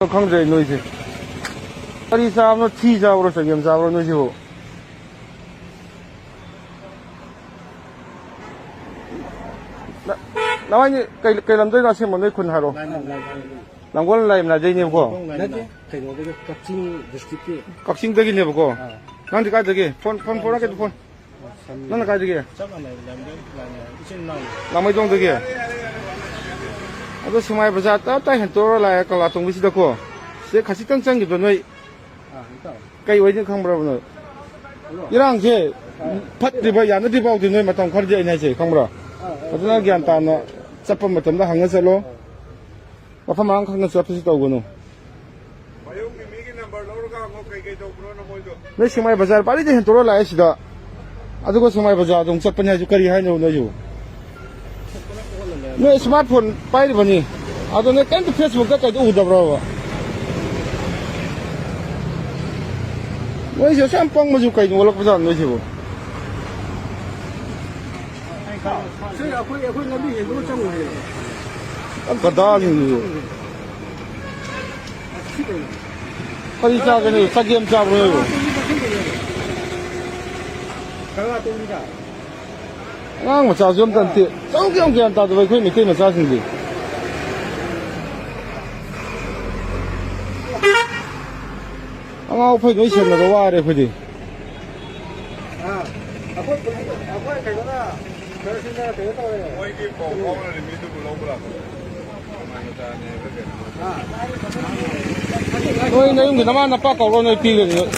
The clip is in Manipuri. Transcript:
강제 노이지. 아리 사람은 티 잡으러 생김 잡으러 노시고. 나와니 cây làm tới nó xem một nơi khuôn hà rồi. làm quân lại là dây nhiều quá. các sinh tới nhiều quá. năng thì cái gì? phone cái phone. nó là cái gì? làm mấy trong gì? 아저 스마일 바자 따따 현토로 라야 깔라 동비시다 코. 세 같이 땅짱 기도 너희. cây với những không bro nữa. 이랑 제 팟디바 야나디바 어디 너희 마땅 거리에 있냐 제 không bro. 어디나 기안타나 잡범 마땅다 항해설로. 와파망 항해 잡히시 떠오고노. 내 스마일 바자 빨리 제 현토로 라야 시다. 아주고 스마일 바자 동 잡번 해주 거리 하냐 너희. 너 스마트폰 빠이리 보니 아도 내 캔트 페이스북 까지 우다 브라와 왜 이제 샴빵 뭐 줄까 이거 올라 보자 안 넣으시고 아까다 니 거기 자기는 사기엠 잡으러 뭐 자주 단테 저기 안 따도 왜 그냥 그냥 자신지 오빠 이거 있었나 와래 그지 너희 내용 그 나만 나빠 걸어 놓이 피거든